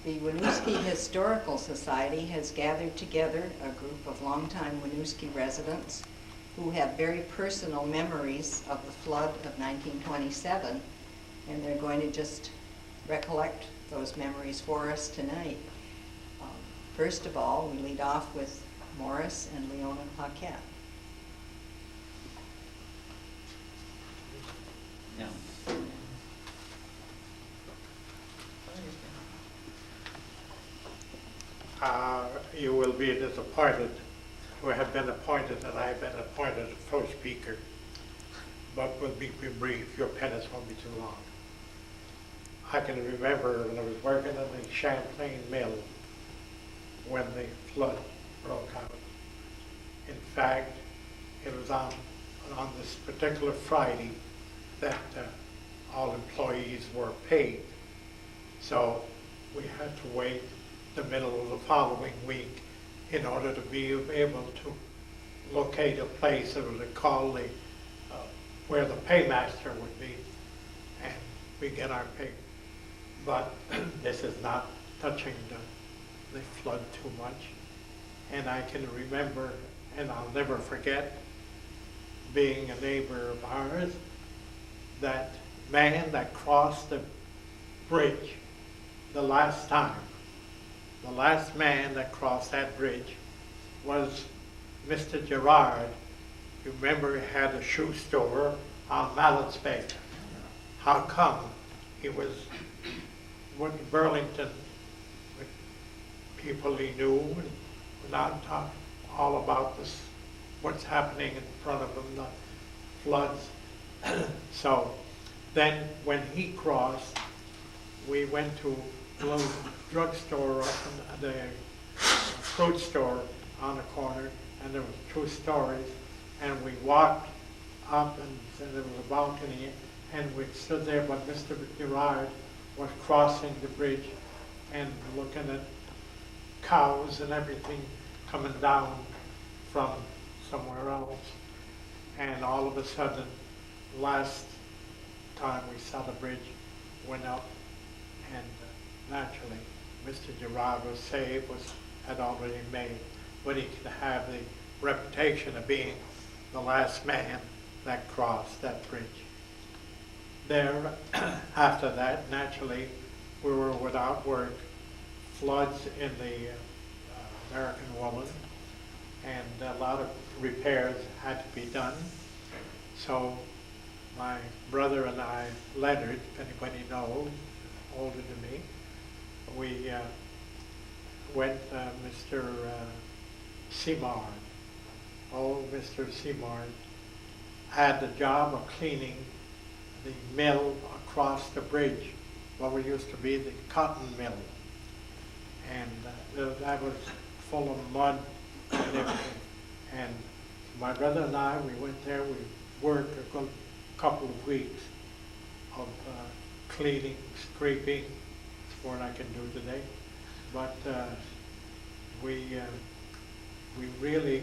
The Winooski Historical Society has gathered together a group of longtime Winooski residents who have very personal memories of the flood of 1927, and they're going to just recollect those memories for us tonight. First of all, we lead off with Morris and Leona Paquette. No. You will be disappointed who have been appointed, and I have been appointed first speaker, but will be brief. Your penance won't be too long. I can remember when I was working in the Champlain mill when the flood broke out. In fact, it was on this particular Friday that all employees were paid. So we had to wait the middle of the following week in order to be able to locate a place that was called where the paymaster would be and begin our pay. But this is not touching the flood too much. And I can remember, and I'll never forget, being a neighbor of ours, that man that crossed the bridge the last time, the last man that crossed that bridge was Mr. Gerard. You remember he had a shoe store on Mallett's Bay. How come he was with Burlington, with people he knew, and without talking all about this, what's happening in front of him, the floods. So then when he crossed, we went to a little drugstore up in the fruit store on the corner, and there was 2 stories, and we walked up, and there was a balcony, and we stood there, but Mr. Gerard was crossing the bridge and looking at cows and everything coming down from somewhere else. And all of a sudden, last time we saw the bridge went up, and naturally, Mr. Gerard was saved, had already made, but he could have the reputation of being the last man that crossed that bridge. There, after that, naturally, we were without work, floods in the American Woman, and a lot of repairs had to be done. So my brother and I, Leonard, if anybody knows, older than me, we went Mr. Seymour. Oh, Mr. Seymour had the job of cleaning the mill across the bridge, what we used to be the cotton mill. And that was full of mud and everything. And my brother and I, we went there, we worked a good couple of weeks of cleaning, scraping. It's more than I can do today. But we really,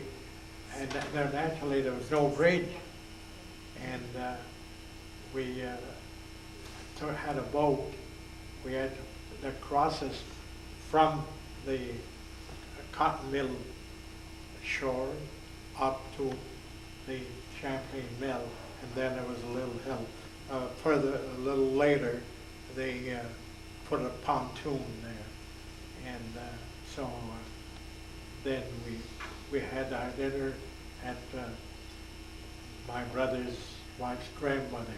and then naturally there was no bridge, and we had a boat. We had to cross us from the cotton mill shore up to the Champlain mill, and then there was a little hill. Further, a little later, they put a pontoon there, and so then we had our dinner at my brother's wife's grandmother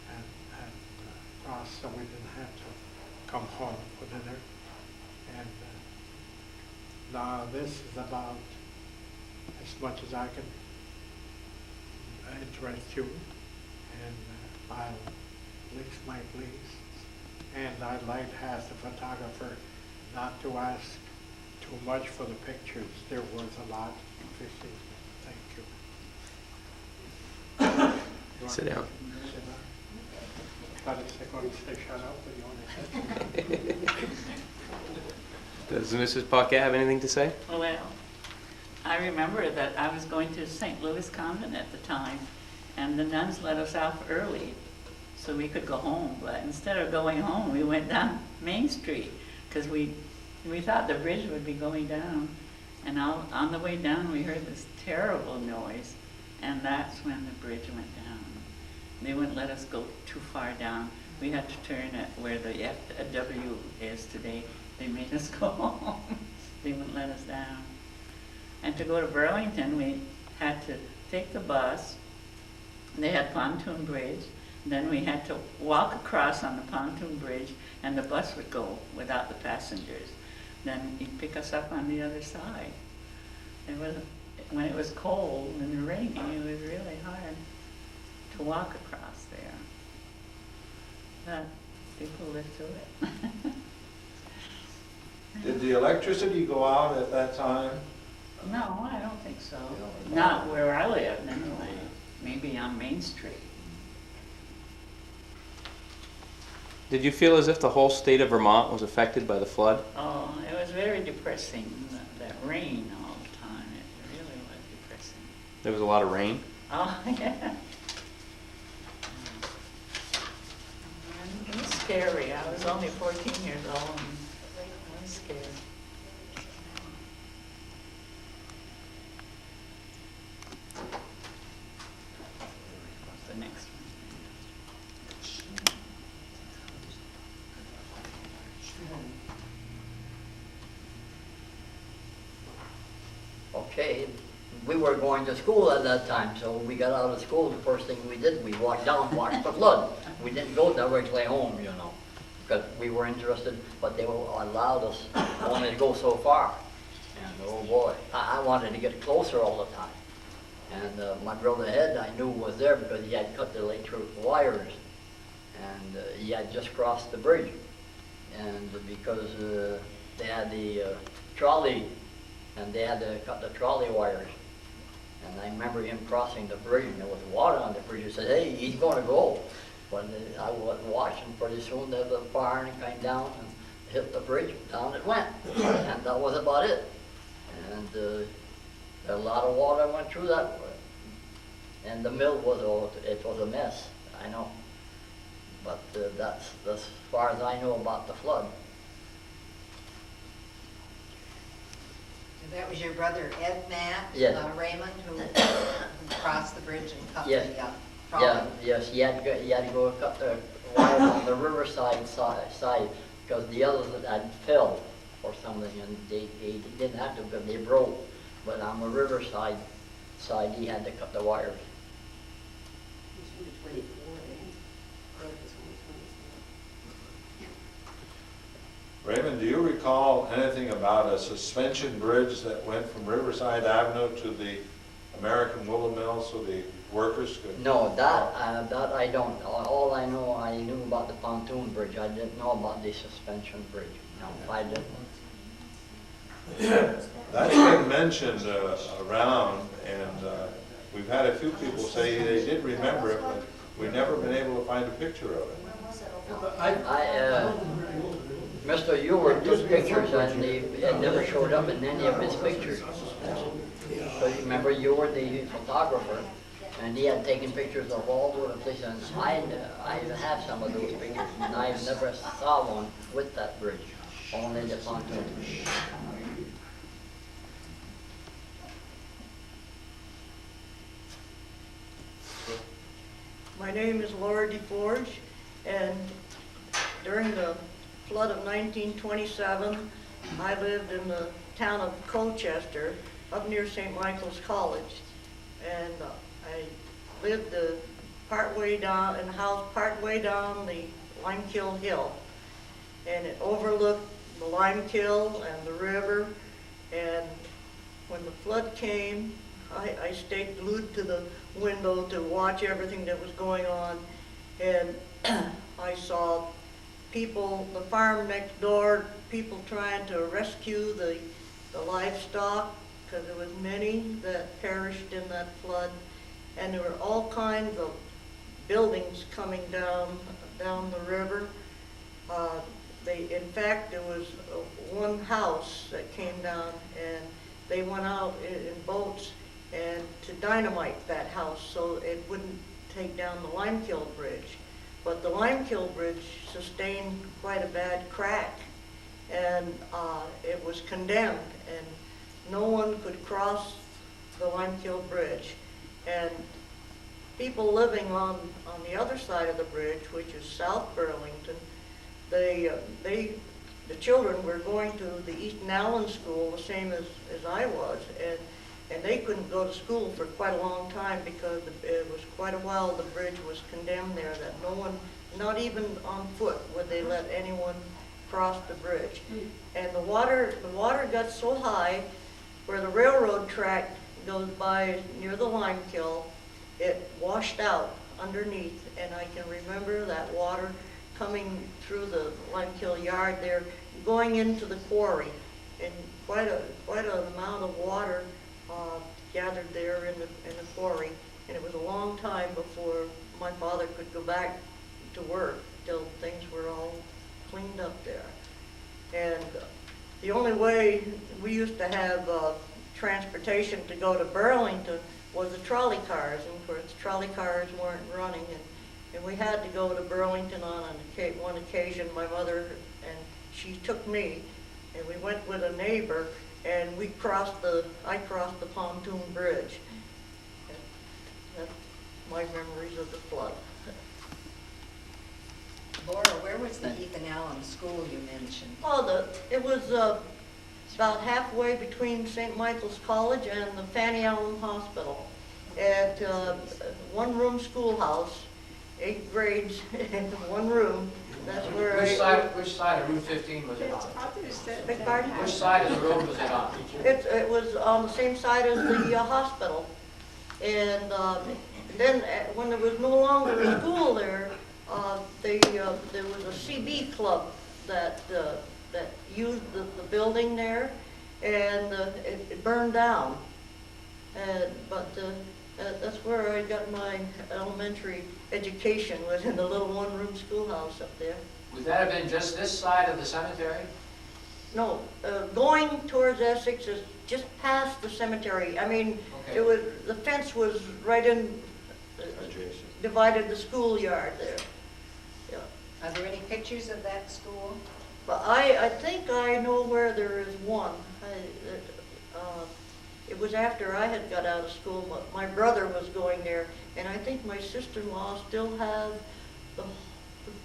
at Ross, so we didn't have to come home for dinner. And now this is about as much as I can interest you, and I'll lease my please. And I'd like to ask the photographer not to ask too much for the pictures. There was a lot. Thank you. Sit down. I was going to say shut up, but you only said Does Mrs. Paquette have anything to say? Well, I remember that I was going to St. Louis Convent at the time, and the nuns let us out early so we could go home. But instead of going home, we went down Main Street because we thought the bridge would be going down, and on the way down we heard this terrible noise, and that's when the bridge went down. They wouldn't let us go too far down. We had to turn at where the FW is today. They made us go home. They wouldn't let us down. And to go to Burlington, we had to take the bus. They had pontoon bridge. Then we had to walk across on the pontoon bridge, and the bus would go without the passengers. Then he'd pick us up on the other side. When it was cold and raining, it was really hard to walk across there. But people lived through it. Did the electricity go out at that time? No, I don't think so. Not where I live, anyway. Maybe on Main Street. Did you feel as if the whole state of Vermont was affected by the flood? Oh, it was very depressing, that rain all the time. It really was depressing. There was a lot of rain. Oh, yeah. It was scary. I was only 14 years old, and I was scared. What's the next Okay, we were going to school at that time, so when we got out of school, the first thing we did, we walked down, watched the flood. We didn't go directly home, you know, because we were interested, but they allowed us only to go so far. And oh boy, I wanted to get closer all the time. And my brother Ed, I knew was there because he had cut the electric wires, and he had just crossed the bridge. And because they had the trolley, and they had to cut the trolley wires. And I remember him crossing the bridge, and there was water on the bridge. He said, hey, he's going to go. But I was watching, pretty soon the barn came down and hit the bridge, down it went. And that was about it. And a lot of water went through that. And the mill it was a mess, I know. But that's as far as I know about the flood. That was your brother Ed Matt Yes. Raymond who crossed the bridge and cut Yes. the trolley. Yeah, yes, he had to go cut the wires on the riverside side because the others had filled or something, and they didn't have to because they broke. But on the riverside side, he had to cut the wires. Raymond, do you recall anything about a suspension bridge that went from Riverside Avenue to the American Woolen Mill so the workers could? No, that I don't. All I know, I knew about the pontoon bridge. I didn't know about the suspension bridge. No, I didn't. That's been mentioned around, and we've had a few people say they did remember it, but we've never been able to find a picture of it. Mr. Ewart took pictures, and it never showed up in any of his pictures. So you remember Ewart, the photographer, and he had taken pictures of all over the place, and I have some of those pictures, and I never saw one with that bridge, only the pontoon. My name is Laura DeForge, and during the flood of 1927, I lived in the town of Colchester, up near St. Michael's College, and I lived partway down in a house partway down the Limekiln Hill, and it overlooked the Limekiln and the river. And when the flood came, I stayed glued to the window to watch everything that was going on, and I saw people, the farm next door, people trying to rescue the livestock, because there was many that perished in that flood, and there were all kinds of buildings coming down the river. In fact, there was one house that came down, and they went out in boats and to dynamite that house so it wouldn't take down the Limekiln Bridge. But the Limekiln Bridge sustained quite a bad crack, and it was condemned, and no one could cross the Limekiln Bridge. And people living on the other side of the bridge, which is South Burlington, the children were going to the Easton Allen School, the same as I was, and they couldn't go to school for quite a long time because it was quite a while the bridge was condemned there, that no one, not even on foot, would they let anyone cross the bridge. And the water got so high where the railroad track goes by near the Limekiln, it washed out underneath, and I can remember that water coming through the Limekiln yard there, going into the quarry, and quite an amount of water gathered there in the quarry. And it was a long time before my father could go back to work till things were all cleaned up there. And the only way we used to have transportation to go to Burlington was the trolley cars, and of course trolley cars weren't running, and we had to go to Burlington on one occasion. My mother, and she took me, and we went with a neighbor, and I crossed the pontoon bridge. And that's my memories of the flood. Laura, where was the Ethan Allen School you mentioned? Oh, it was about halfway between St. Michael's College and the Fanny Allen Hospital, at one-room schoolhouse, 8 grades in one room. That's where Which side of Route 15 was it on? Beg pardon? Which side of the road was it on? It was on the same side as the hospital. And then when there was no longer a school there, there was a CB club that used the building there, and it burned down. But that's where I got my elementary education, was in the little one-room schoolhouse up there. Would that have been just this side of the cemetery? No, going towards Essex is just past the cemetery. I mean, Okay. the fence was right in, divided the schoolyard there. Yeah. Are there any pictures of that school? But I think I know where there is one. It was after I had got out of school. My brother was going there, and I think my sister-in-law still has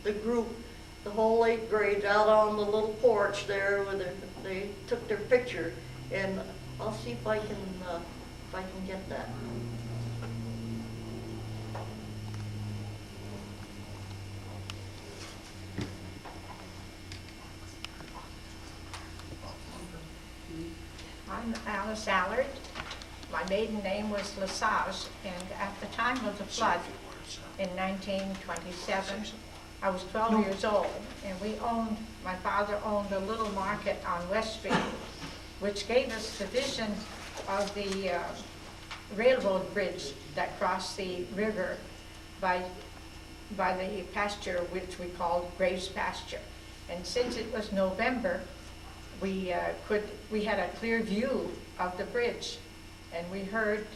the group, the whole 8 grades, out on the little porch there where they took their picture. And I'll see if I can get that. I'm Alice Allard. My maiden name was Lesage, and at the time of the flood in 1927, I was 12 years old, and my father owned a little market on West Street, which gave us the vision of the railroad bridge that crossed the river by the pasture, which we called Graves Pasture. And since it was November, we had a clear view of the bridge, and we heard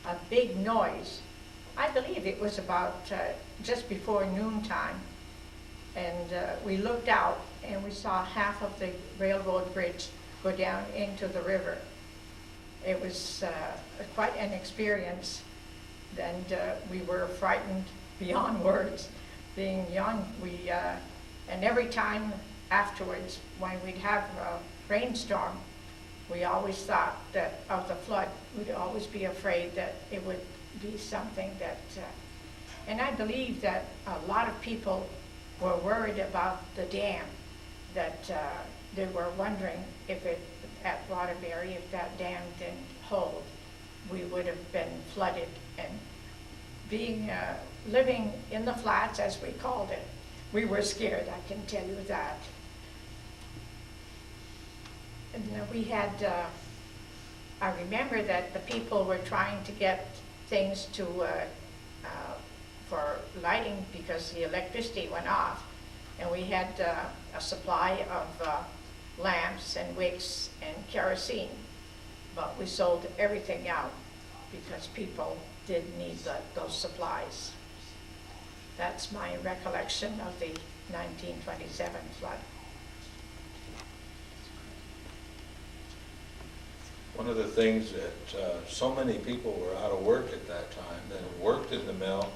a big noise. I believe it was about just before noontime, and we looked out and we saw half of the railroad bridge go down into the river. It was quite an experience, and we were frightened beyond words. Being young, and every time afterwards, when we'd have a rainstorm, we always thought that of the flood. We'd always be afraid that it would be something that, and I believe that a lot of people were worried about the dam, that they were wondering if at Waterbury, if that dam didn't hold, we would have been flooded. And being, living in the flats, as we called it, we were scared, I can tell you that. And we had, I remember that the people were trying to get things for lighting because the electricity went off. And we had a supply of lamps and wicks and kerosene, but we sold everything out because people did need those supplies. That's my recollection of the 1927 flood. One of the things that so many people were out of work at that time that had worked in the mill,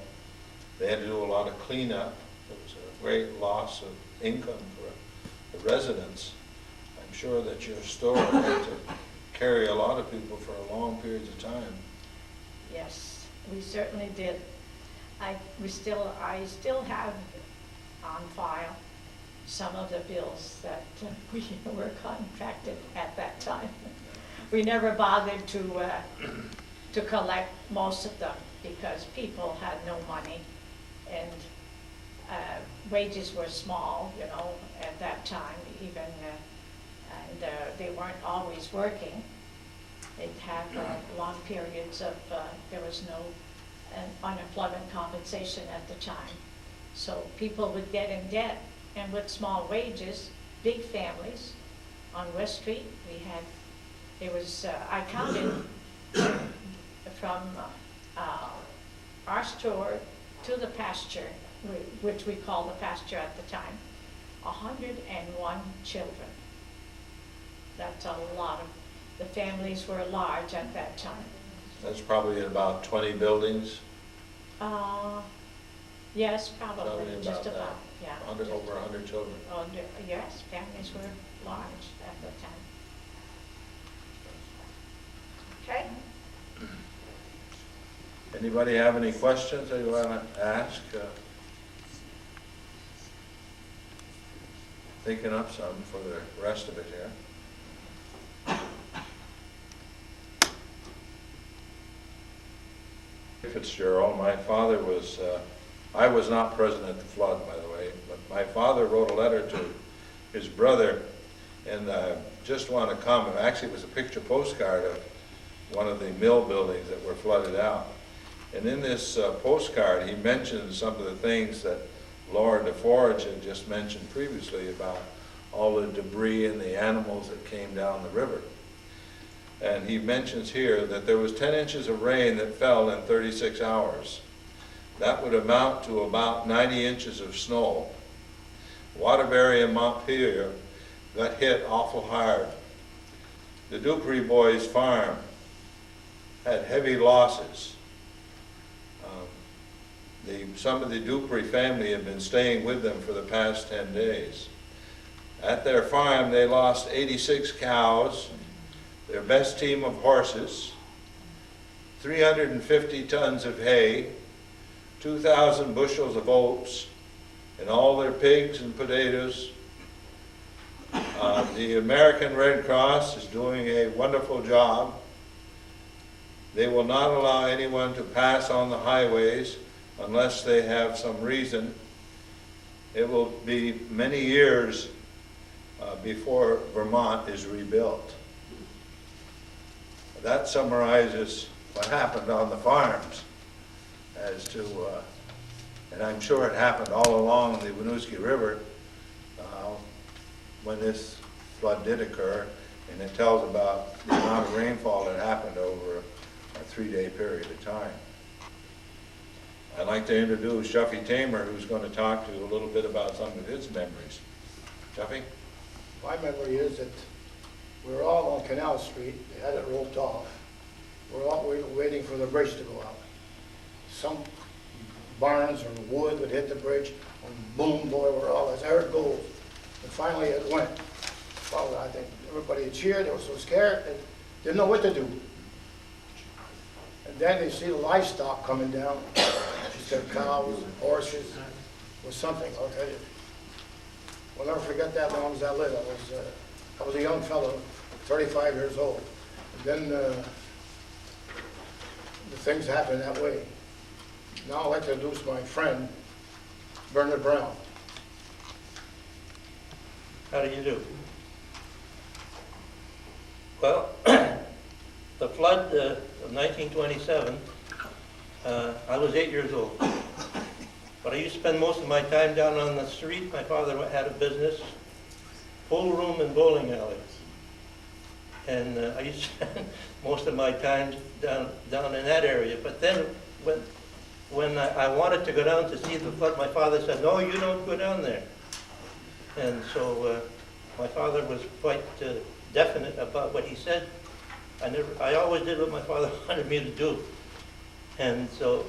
they had to do a lot of cleanup. It was a great loss of income for the residents. I'm sure that your store had to carry a lot of people for long periods of time. Yes, we certainly did. I still have on file some of the bills that we were contracted at that time. We never bothered to collect most of them because people had no money and wages were small, you know, at that time even, and they weren't always working. They'd have long periods of, there was no unemployment compensation at the time. So people would get in debt, and with small wages, big families on West Street, we had, it was, I counted from our store to the pasture, which we called the pasture at the time, 101 children. That's a lot of, the families were large at that time. That's probably in about 20 buildings. Yes, probably, Probably just about about, that. yeah. Over 100 children. Yes, families were large at the time. Okay? Anybody have any questions that you want to ask? Thinking up some for the rest of it here. Fitzgerald, my father was, I was not present at the flood, by the way, but my father wrote a letter to his brother, and just want to comment, actually it was a picture postcard of one of the mill buildings that were flooded out. And in this postcard, he mentioned some of the things that Laura DeForge had just mentioned previously about all the debris and the animals that came down the river. And he mentions here that there was 10 inches of rain that fell in 36 hours. That would amount to about 90 inches of snow. Waterbury and Montpelier got hit awful hard. The Dupree boys' farm had heavy losses. Some of the Dupree family had been staying with them for the past 10 days. At their farm, they lost 86 cows, their best team of horses, 350 tons of hay, 2,000 bushels of oats, and all their pigs and potatoes. The American Red Cross is doing a wonderful job. They will not allow anyone to pass on the highways unless they have some reason. It will be many years before Vermont is rebuilt. That summarizes what happened on the farms as to, and I'm sure it happened all along the Winooski River when this flood did occur, and it tells about the amount of rainfall that happened over a 3-day period of time. I'd like to introduce Shuffy Tamer, who's going to talk to you a little bit about some of his memories. Shuffy? My memory is that we were all on Canal Street. They had it roped off. We were all waiting for the bridge to go out. Some barns or wood would hit the bridge, and boom, boy, we're all, as there it goes. And finally it went. Well, I think everybody cheered. They were so scared they didn't know what to do. And then they see the livestock coming down. She said cows, horses, or something, I'll tell you. I'll never forget that long as I live. I was a young fellow, 35 years old. And then the things happened that way. Now I'd like to introduce my friend, Bernard Brown. How do you do? Well, the flood of 1927, I was 8 years old. But I used to spend most of my time down on the street. My father had a business, pool room and bowling alley. And I used to spend most of my time down in that area. But then when I wanted to go down to see the flood, my father said, "No, you don't go down there." And so my father was quite definite about what he said. I always did what my father wanted me to do. And so,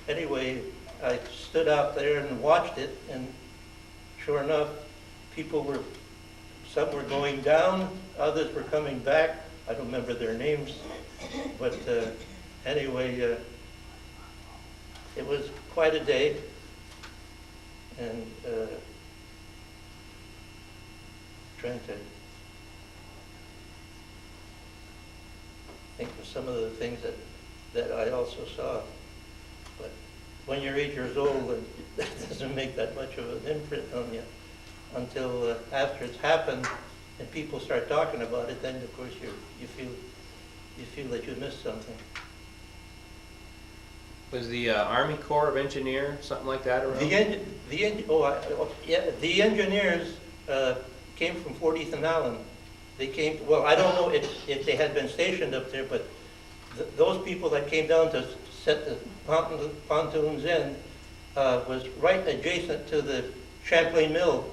anyway, I stood out there and watched it, and sure enough, some were going down, others were coming back. I don't remember their names, but anyway, it was quite a day, and trying to think of some of the things that I also saw. But when you're 8 years old, that doesn't make that much of an imprint on you until after it's happened and people start talking about it. Then, of course, you feel that you missed something. Was the Army Corps of Engineers, something like that around? The engineers came from 40th and Allen. They came, well, I don't know if they had been stationed up there, but those people that came down to set the pontoons in was right adjacent to the Champlain Mill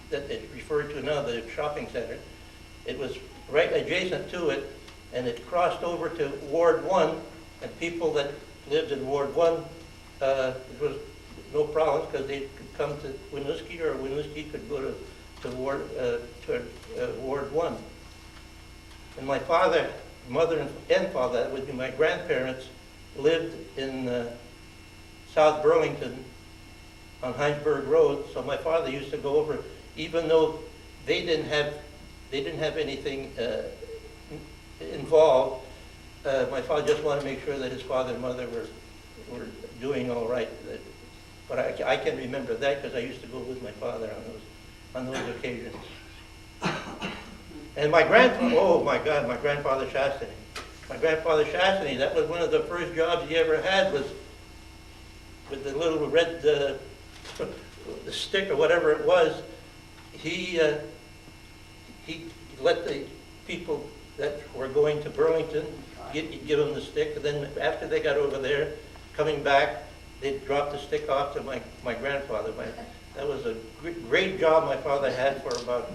that they referred to now, the shopping center. It was right adjacent to it, and it crossed over to Ward 1, and people that lived in Ward 1, there was no problems because they could come to Winooski, or Winooski could go to Ward 1. And my father, mother and father, that would be my grandparents, lived in South Burlington on Heinsberg Road. So my father used to go over, even though they didn't have anything involved. My father just wanted to make sure that his father and mother were doing all right. But I can remember that because I used to go with my father on those occasions. And my grandfather Chastity. My grandfather Chastity, that was one of the first jobs he ever had, was with the little red the stick or whatever it was. He let the people that were going to Burlington give them the stick, and then after they got over there, coming back, they'd drop the stick off to my grandfather. That was a great job my father had for about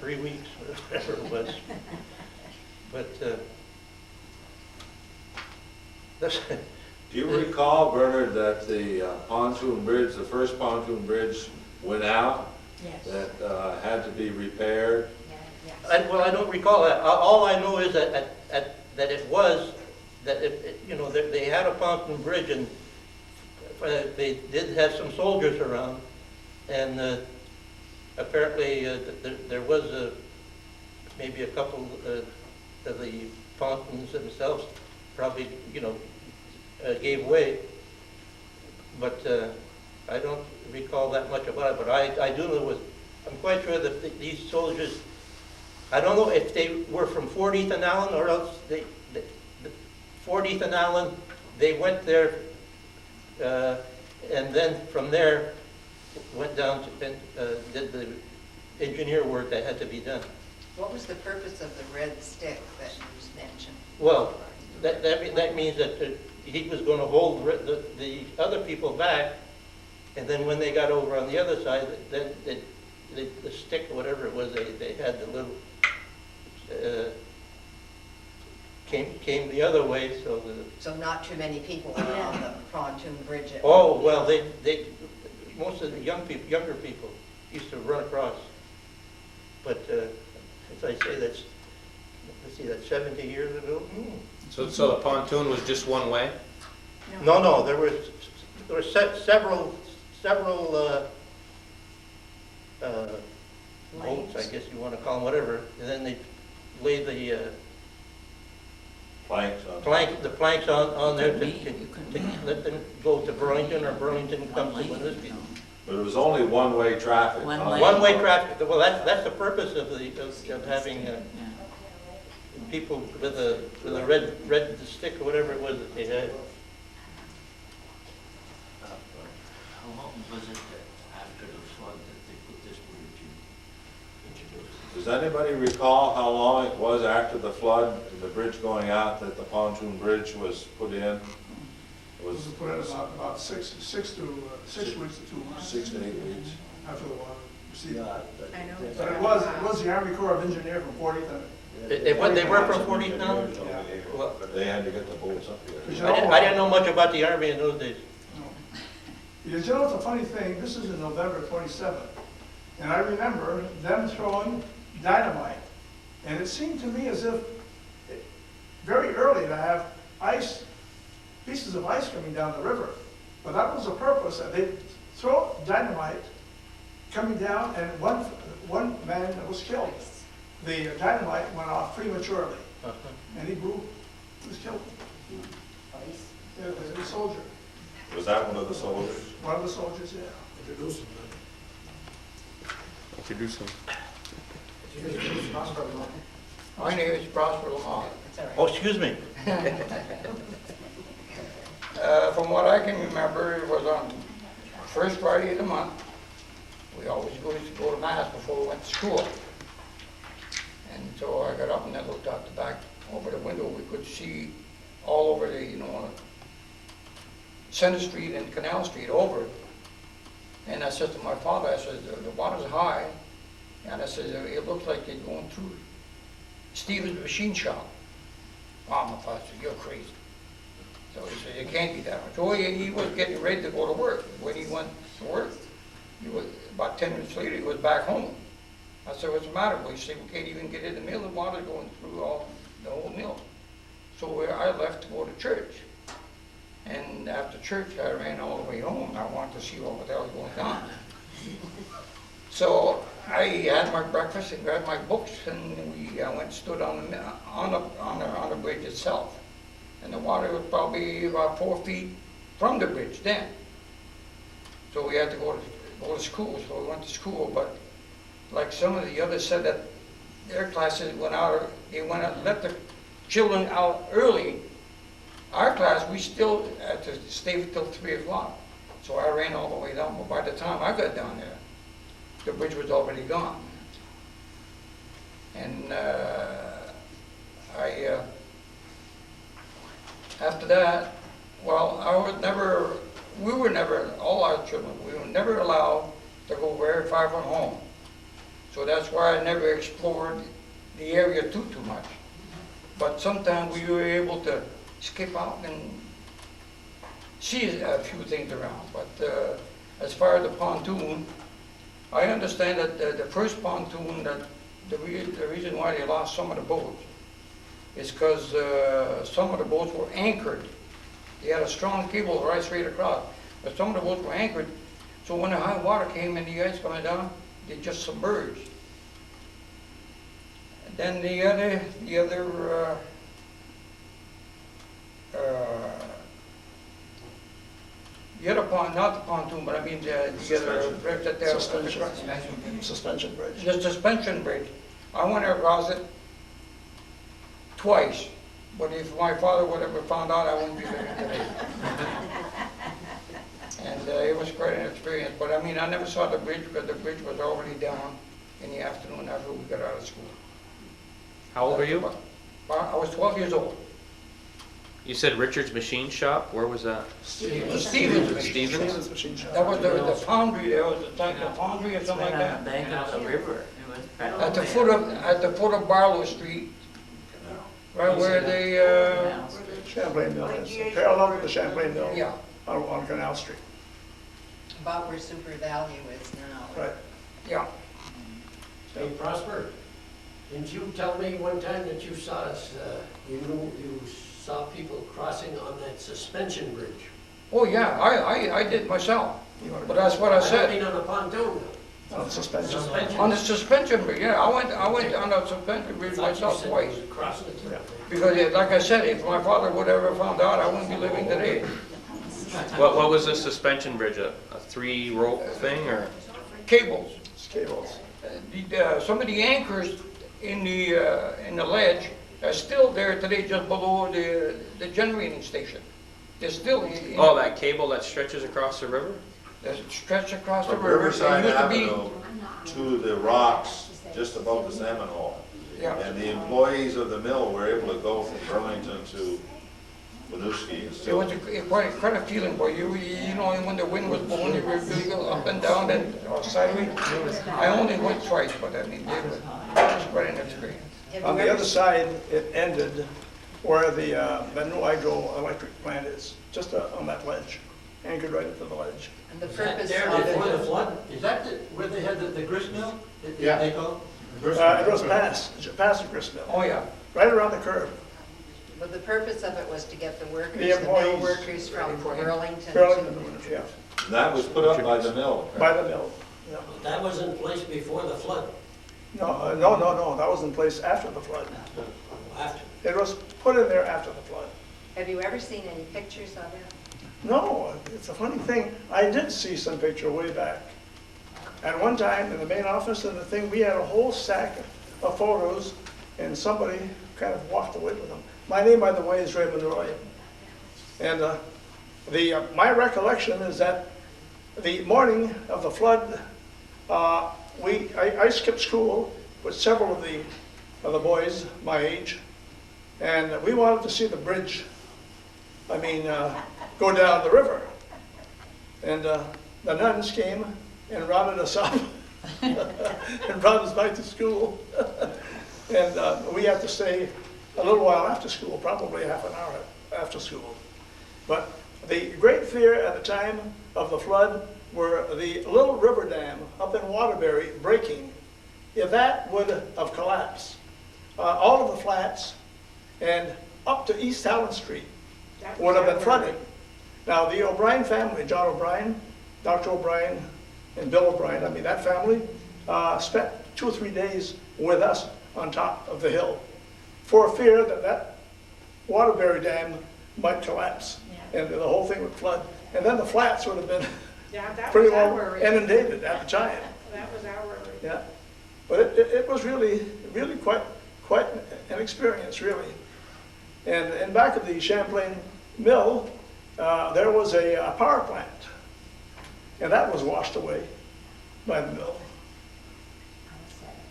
3 weeks, whatever it was. But Do you recall, Bernard, that the pontoon bridge, the first pontoon bridge, went out? Yes. That had to be repaired? Yes. well, I don't recall that. All I know is that they had a pontoon bridge, and they did have some soldiers around, and apparently there was maybe a couple of the pontoons themselves probably gave way, but I don't recall that much about it. But I do know I'm quite sure that these soldiers, I don't know if they were from 40th and Allen, or else the 40th and Allen, they went there, and then from there went down to did the engineer work that had to be done. What was the purpose of the red stick that was mentioned? Well, that means that he was going to hold the other people back, and then when they got over on the other side, then the stick or whatever it was, they had the little came the other way, so So not too many people were on the pontoon bridge at oh one well, time. they most of the younger people used to run across, but as I say, let's see, that's 70 years ago. So the pontoon was just one way? No, there were several boats, I guess you want to call them, whatever, and then they laid the planks on there to let them go to Burlington, or Burlington come to Winooski. But it was only one-way traffic. One-way traffic. Well, that's the purpose of having people with a red stick or whatever it was that they had. How long was it after the flood that they put this bridge in? Does anybody recall how long it was after the flood, the bridge going out, that the pontoon bridge was put in? It was put in about 6 weeks to 2 months. 6 to 8 weeks. After the water receded. Yeah, I know. But it was the Army Corps of Engineers from 40th They were from Fort East now? Well, But they had to get the boats up here. Because you I didn't know much about the Army in those days. You know, it's a funny thing, this is in November 27th, and I remember them throwing dynamite. And it seemed to me as if, very early to have ice, pieces of ice coming down the river. But that was the purpose, that they throw dynamite coming down, and one man was killed. The dynamite went off prematurely, and he was killed. Yeah, a soldier. Was that one of the soldiers? One of the soldiers, yeah. Introduce him. My name is Prosper Lamont. Oh, excuse me. From what I can remember, it was on first Friday of the month. We always used to go to mass before we went to school. And so I got up and I looked out the back over the window. We could see all over the, Center Street and Canal Street over. And I said to my father, I said, the water's high. And I said, it looks like they're going through Stephen's machine shop. Wow, my father said, you're crazy. So he said, it can't be that much. So he was getting ready to go to work. When he went to work, about 10 minutes later, he was back home. I said, what's the matter? Well, he said, we can't even get in the mill. The water's going through the whole mill. So I left to go to church. And after church, I ran all the way home. I wanted to see what the hell was going on. So I had my breakfast and grabbed my books, and I went and stood on the bridge itself. And the water was probably about 4 feet from the bridge then. So we had to go to school. So we went to school, but like some of the others said that their classes went out, they went out, let the children out early. Our class, we still had to stay till 3 o'clock. So I ran all the way down, but by the time I got down there, the bridge was already gone. And after that, well, we were never, all our children, we were never allowed to go very far from home. So that's why I never explored the area too much. But sometimes we were able to skip out and see a few things around. But as far as the pontoon, I understand that the first pontoon, that the reason why they lost some of the boats is because some of the boats were anchored. They had a strong cable right straight across, but some of the boats were anchored. So when the high water came and the ice coming down, they just submerged. And then the other not the pontoon, but I mean the other bridge that they're Suspension bridge. the suspension bridge. I went across it twice, but if my father would have found out, I wouldn't be living today. And it was quite an experience, but I mean, I never saw the bridge because the bridge was already down in the afternoon after we got out of school. How old were you? I was 12 years old. You said Richard's Machine Shop? Where was that? Stevens. Stevens? Machine shop. That was the foundry there, was the foundry or something like Right that. on the bank of the river. It was At the foot of Barlow Street, right where the, Champlain Mill is, parallel to the Champlain Mill. yeah. On Canal Street. About where Super Value is now. Right. Yeah. Hey, Prosper, didn't you tell me one time that you saw us, you saw people crossing on that suspension bridge? Oh, yeah, I did myself, but that's what I I said. mean on a pontoon. On suspension. On the suspension bridge, yeah, I went on the suspension bridge myself twice. Crossing it. Yeah. Because, like I said, if my father would ever found out, I wouldn't be living today. What was the suspension bridge? A 3-rope thing, or? Cables. It's cables. Some of the anchors in the ledge are still there today, just below the generating station. They're still. Oh, that cable that stretches across the river? That stretch across the From river. Riverside It used to be- Avenue to the rocks just above the salmon hole. Yeah. And the employees of the mill were able to go from Burlington to Winooski is It still. was quite a feeling, boy. You know, when the wind was blowing, you were really go up and down and sideways. I only went twice, but I mean, it was quite an experience. Have On you the ever other side, it ended where the new hydroelectric plant is, just on that ledge, anchored right into the ledge. And the Is that purpose there of before the it, flood? Is that where they had the grist mill? Yeah. They call It was past the grist mill, Oh, yeah. right around the curve. but the purpose of it was to get the workers, The the mill employees workers from Burlington Burlington, to... yeah, And that was put up by the mill. by the mill. Yeah. That was in place before the flood. No, that was in place after the flood. After. It was put in there after the flood. Have you ever seen any pictures of it? No, it's a funny thing. I did see some picture way back. At one time, in the main office and the thing, we had a whole stack of photos, and somebody kind of walked away with them. My name, by the way, is Raymond Roy. And my recollection is that the morning of the flood, I skipped school with several of the boys my age, and we wanted to see the bridge. I mean, go down the river. And the nuns came and rounded us up and brought us back to school. And we had to stay a little while after school, probably half an hour after school. But the great fear at the time of the flood were the little river dam up in Waterbury breaking. If that would have collapsed, all of the flats and up to East Allen Street would have been flooded. Now, the O'Brien family, John O'Brien, Dr. O'Brien, and Bill O'Brien, I mean, that family spent 2 or 3 days with us on top of the hill for fear that that Waterbury Dam might collapse and the whole thing would flood. And then the flats would have been pretty well inundated at the time. That was our worry. Yeah, but it was really quite an experience, really. And back at the Champlain Mill, there was a power plant, and that was washed away by the mill.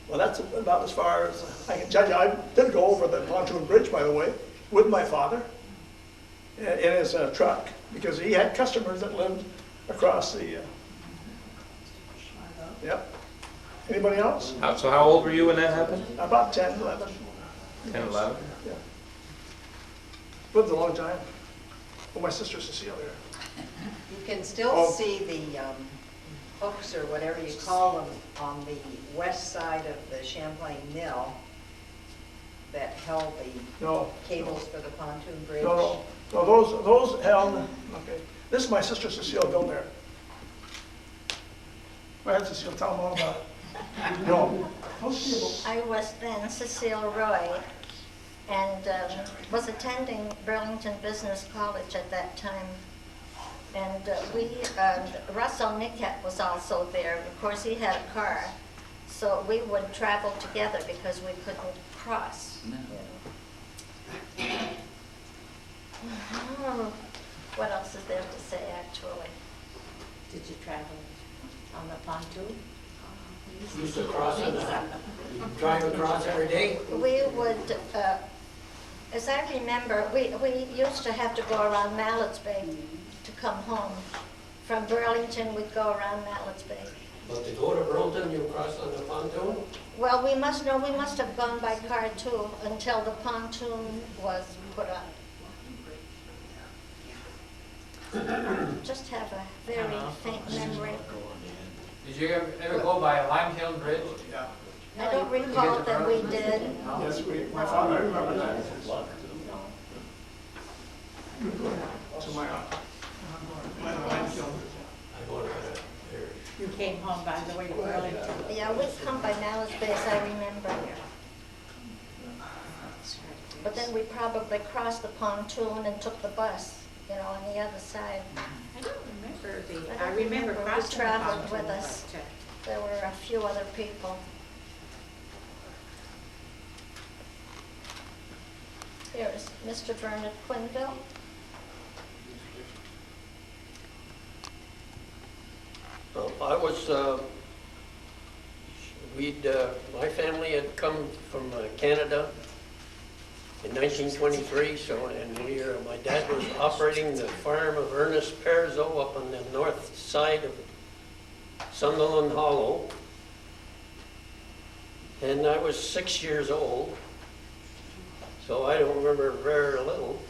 Well, that's about as far as I can tell you. I did go over the pontoon bridge, by the way, with my father in his truck, because he had customers that lived across the, yep. Anybody else? So how old were you when that happened? About 10, 11. 10, 11? Yeah. Lived a long time. Well, my sister Cecilia. You can still Oh. see the hooks or whatever you call them on the west side of the Champlain Mill that held the No. cables for the pontoon bridge. No, those held, okay. This is my sister Cecile built there. Go ahead, Cecile, tell them all about it. No. Those cables. I was then Cecile Roy and was attending Burlington Business College at that time. And Russell Nickett was also there. Of course, he had a car. So we would travel together because we couldn't cross. No. You know. Oh, what else is there to say, actually? Did you travel on the pontoon? You used to cross on that. You drive across every day? We would, as I remember, we used to have to go around Mallett's Bay to come home. From Burlington, we'd go around Mallett's Bay. But to go to Burlington, you crossed on the pontoon? Well, we must have gone by car too until the pontoon was put up. Just have a very faint memory. Did you ever go by Limekiln Bridge? Yeah. I don't recall that we did. Yes, my father, I remember that. To my I go to there. You came home by the way to Burlington. Yeah, we'd come by Mallett's Bay, as I remember. But then we probably crossed the pontoon and took the bus, you know, on the other side. I don't remember I remember who crossing the traveled pontoon, with us. but, There were a few other people. Here is Mr. Bernard Quinville. Well, I was, my family had come from Canada in 1923, so in here, my dad was operating the farm of Ernest Perzo up on the north side of Sunderland Hollow. And I was 6 years old, so I don't remember very little.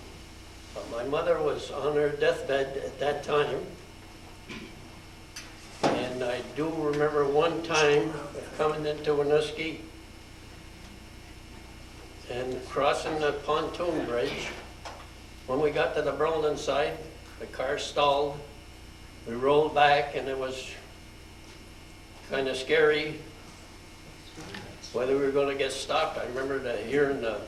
But my mother was on her deathbed at that time. And I do remember one time coming into Winooski and crossing the pontoon bridge. When we got to the Burlington side, the car stalled. We rolled back and it was kind of scary whether we were going to get stopped. I remember hearing the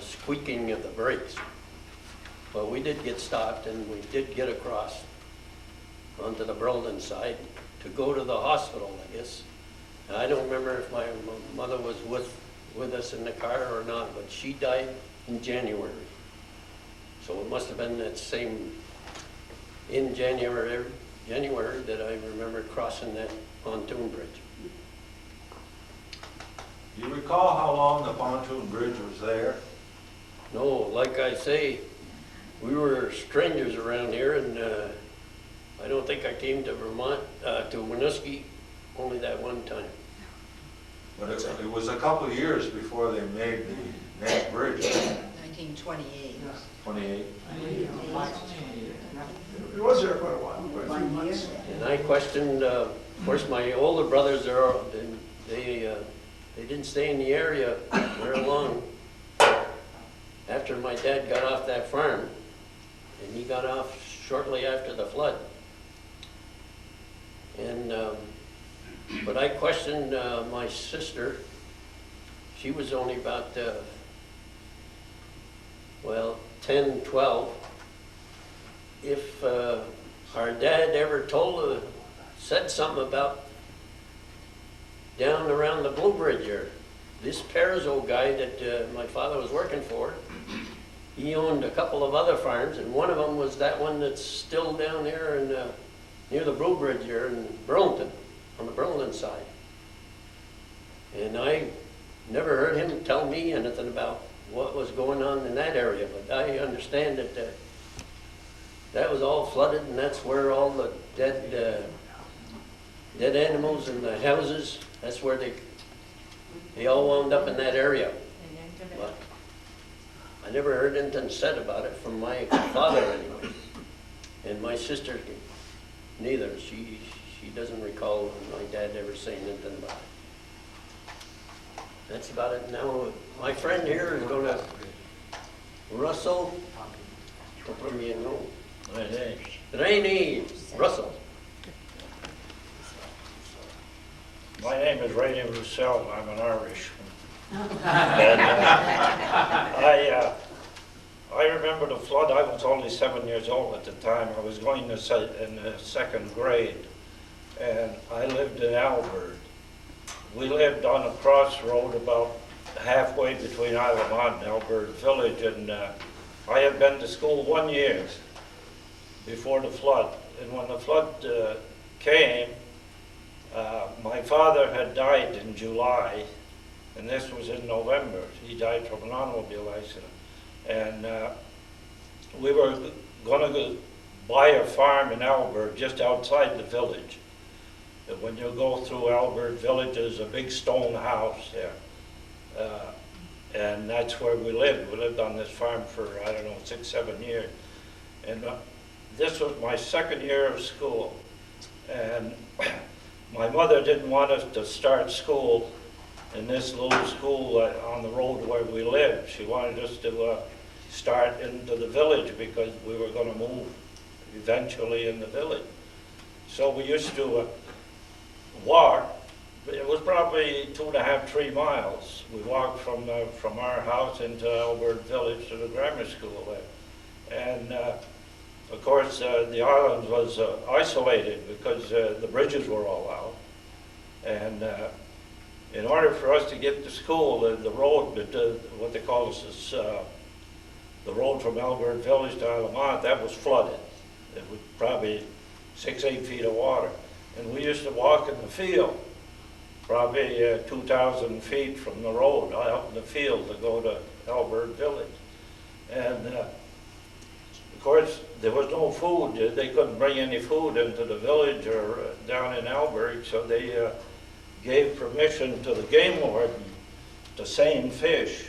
squeaking of the brakes. But we did get stopped and we did get across onto the Burlington side to go to the hospital, I guess. And I don't remember if my mother was with us in the car or not, but she died in January. So it must have been that same, in January that I remember crossing that pontoon bridge. Do you recall how long the pontoon bridge was there? No, like I say, we were strangers around here, and I don't think I came to Vermont, to Winooski, only that one time. But it was a couple of years before they made the next bridge. 1928. 28. It was there quite a while, quite a few months. And I questioned, of course, my older brothers, they didn't stay in the area very long after my dad got off that farm. And he got off shortly after the flood. And, but I questioned my sister. She was only about, 10, 12. If our dad ever said something about down around the Blue Bridge here. This Perzo guy that my father was working for, he owned a couple of other farms, and one of them was that one that's still down there in, near the Blue Bridge here in Burlington, on the Burlington side. And I never heard him tell me anything about what was going on in that area, but I understand that that was all flooded, and that's where all the dead animals and the houses, that's where they all wound up in that area. But I never heard anything said about it from my father anyway. And my sister neither. She doesn't recall my dad ever saying anything about it. That's about it. Now my friend here is going to, Russell, Rainey, Russell. My name is Rainey Roussel, I'm an Irishman. And, I remember the flood. I was only 7 years old at the time. I was going in the second grade, and I lived in Albert. We lived on a crossroad about halfway between Isle of Mont and Albert Village, and I had been to school 1 year before the flood. And when the flood came, my father had died in July, and this was in November. He died from an automobile accident. And we were going to buy a farm in Albert just outside the village. And when you go through Albert Village, there's a big stone house there. And that's where we lived. We lived on this farm for, I don't know, 6, 7 years. And this was my second year of school. And my mother didn't want us to start school in this little school on the road where we lived. She wanted us to start into the village because we were going to move eventually in the village. So we used to walk. It was probably 2.5, 3 miles. We walked from our house into Albert Village to the grammar school there. And of course, the island was isolated because the bridges were all out. And in order for us to get to school, the road, what they call this, the road from Albert Village to Isle of Mont, that was flooded. It was probably 6, 8 feet of water. And we used to walk in the field. probably 2,000 feet from the road, out in the field to go to Albert Village. And of course, there was no food. They couldn't bring any food into the village or down in Albert, so they gave permission to the game warden to seine fish.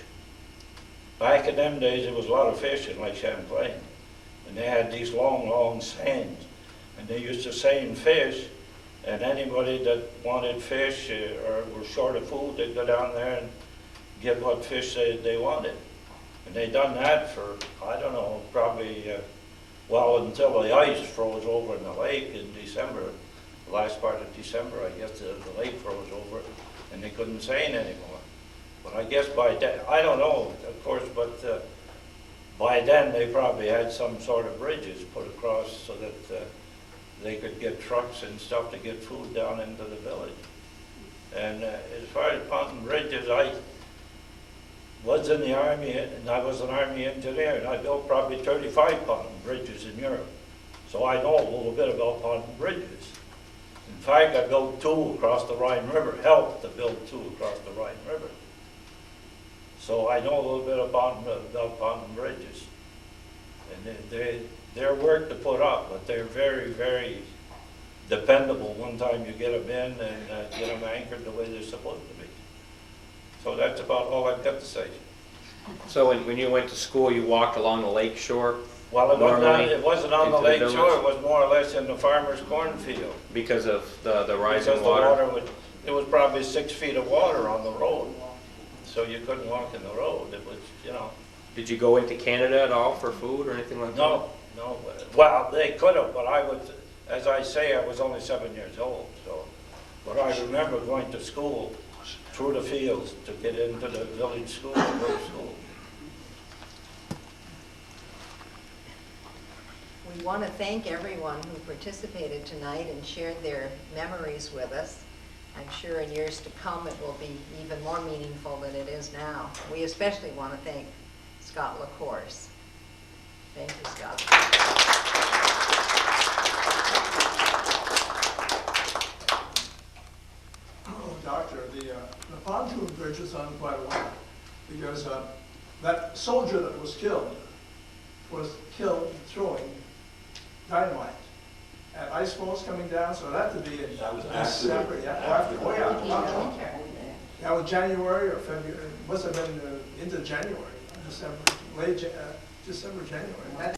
Back in them days, there was a lot of fish in Lake Champlain, and they had these long, long seines, and they used to seine fish, and anybody that wanted fish or were short of food, they'd go down there and get what fish they wanted. And they done that for, I don't know, probably, well, until the ice froze over in the lake in December, the last part of December, I guess the lake froze over, and they couldn't seine anymore. But I guess by then, I don't know, of course, but by then they probably had some sort of bridges put across so that they could get trucks and stuff to get food down into the village. And as far as pontoon bridges, I was in the Army, and I was an Army engineer, and I built probably 35 pontoon bridges in Europe. So I know a little bit about pontoon bridges. In fact, I built 2 across the Rhine River, helped to build 2 across the Rhine River. So I know a little bit about pontoon bridges. And they're work to put up, but they're very, very dependable one time you get them in and get them anchored the way they're supposed to be. So that's about all I've got to say. So when you went to school, you walked along the lake shore? Well, it wasn't on the lake village? shore, it was more or less in the farmer's cornfield. Because of the rising Because water? the water it was probably 6 feet of water on the road. So you couldn't walk in the road. It was, you know. Did you go into Canada at all for food or anything like that? No. Well, they could have, but I was, as I say, I was only 7 years old. So, but I remember going to school through the fields to get into the village school and go to school. We want to thank everyone who participated tonight and shared their memories with us. I'm sure in years to come it will be even more meaningful than it is now. We especially want to thank Scott Lacourse. Thank you, Scott. Oh, Doctor, the pontoon bridge is on quite a while because that soldier that was killed throwing dynamite. And ice floes coming down, so that had to be in December. That was January or February. It must have been into January, December, January.